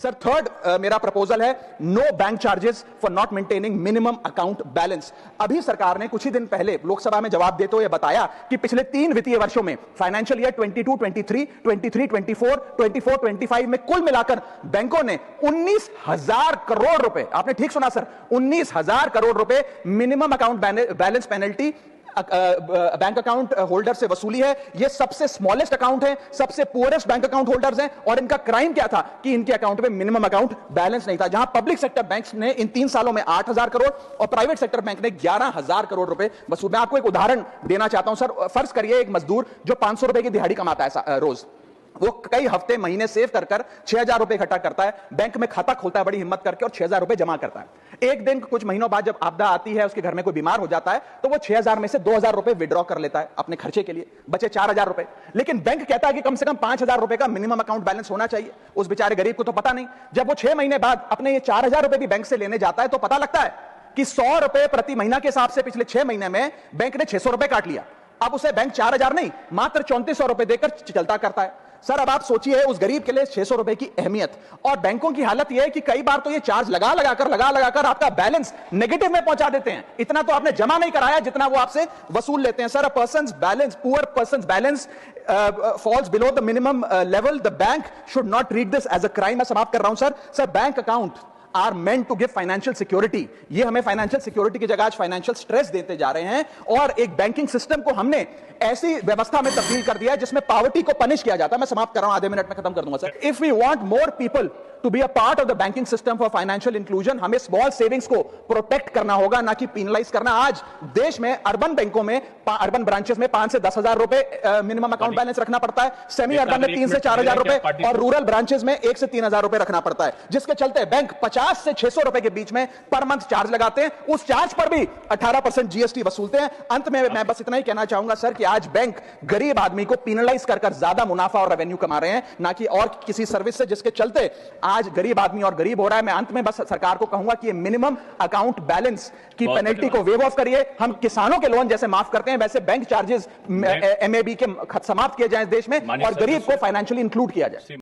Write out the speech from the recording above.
Sir third मेरा proposal है no bank charges for not maintaining minimum account balance. अभी सरकार ने कुछ ही दिन पहले लोकसभा में जवाब देते हुए बताया कि पिछले 3 वित्तीय वर्षों में फाइनेंशियल ईयर 22-23, 23-24, 24-25 में कुल मिलाकर बैंकों ने 19,000 करोड़ रुपए, आपने ठीक सुना सर, 19,000 करोड़ रुपए minimum account balance penalty bank account holder से वसूली है। ये सबसे स्मॉलेस्ट अकाउंट है, सबसे पुअरेस्ट बैंक अकाउंट होल्डर्स हैं, और इनका क्राइम क्या था कि इनके अकाउंट में मिनिमम अकाउंट बैलेंस नहीं था। जहां पब्लिक सेक्टर बैंक्स ने इन 3 सालों में 8,000 करोड़ और प्राइवेट सेक्टर बैंक ने 11,000 करोड़ रुपए वसूल। मैं आपको एक उदाहरण देना चाहता हूं सर। फर्ज करिए एक मजदूर जो 500 रुपए की दिहाड़ी कमाता है रोज, वो कई हफ्ते महीने सेव कर 6,000 रुपए इकट्ठा करता है, बैंक में खाता खोलता है बड़ी हिम्मत करके और 6,000 रुपए जमा करता है। एक दिन कुछ महीनों बाद जब आपदा आती है, उसके घर में कोई बीमार हो जाता है, तो वो 6,000 में से 2,000 रुपए विड्रॉ कर लेता है अपने खर्चे के लिए, बचे 4,000 रुपए। लेकिन बैंक कहता है कि कम से कम 5,000 रुपए का मिनिमम अकाउंट बैलेंस होना चाहिए। उस बेचारे गरीब को तो पता नहीं। जब वो 6 महीने बाद अपने ये 4,000 रुपए भी बैंक से लेने जाता है तो पता लगता है कि 100 रुपए प्रति महीना के हिसाब से पिछले 6 महीने में बैंक ने 600 रुपए काट लिया। अब उसे बैंक 4,000 नहीं, मात्र 3400 रुपए देकर चलता करता है। सर अब आप सोचिए उस गरीब के लिए 600 रुपए की अहमियत। और बैंकों की हालत यह है कि कई बार तो ये चार्ज लगा लगाकर आपका बैलेंस नेगेटिव में पहुंचा देते हैं। इतना तो आपने जमा नहीं कराया जितना वो आपसे वसूल लेते हैं। Sir, poor persons balance falls below the minimum level, the bank should not treat this as a crime। मैं समाप्त कर रहा हूं sir. Bank account are meant to give financial security. ये हमें फाइनेंशियल सिक्योरिटी की जगह आज फाइनेंशियल स्ट्रेस देते जा रहे हैं, और एक बैंकिंग सिस्टम को हमने ऐसी व्यवस्था में तब्दील कर दिया है जिसमें पॉवर्टी को पनिश किया जाता है। मैं समाप्त कर रहा हूं, आधे मिनट में खत्म कर दूंगा sir. If we want more people to be a part of the banking system for financial inclusion, हमें स्मॉल सेविंग्स को प्रोटेक्ट करना होगा, ना कि पेनलाइज करना। आज देश में अर्बन बैंकों में, अर्बन ब्रांचेस में 5 से 10,000 रुपए मिनिमम अकाउंट बैलेंस रखना पड़ता है, सेमी अर्बन में 3 से 4,000 रुपए, और रूरल ब्रांचेस में 1 से 3,000 रुपए रखना पड़ता है, जिसके चलते बैंक 50 से 600 रुपए के बीच में पर मंथ चार्ज लगाते हैं। उस चार्ज पर भी 18% जीएसटी वसूलते हैं। अंत में मैं बस इतना ही कहना चाहूंगा सर कि आज बैंक गरीब आदमी को पेनलाइज कर ज्यादा मुनाफा और रेवेन्यू कमा रहे हैं, ना कि और किसी सर्विस से, जिसके चलते आज गरीब आदमी और गरीब हो रहा है। मैं अंत में बस सरकार को कहूंगा कि ये मिनिमम अकाउंट बैलेंस की पेनल्टी को वेव ऑफ करिए। हम किसानों के लोन जैसे माफ करते हैं, वैसे बैंक चार्जेस एमएबी के समाप्त किए जाएं देश में, और गरीब को फाइनेंशियली इंक्लूड किया जाए।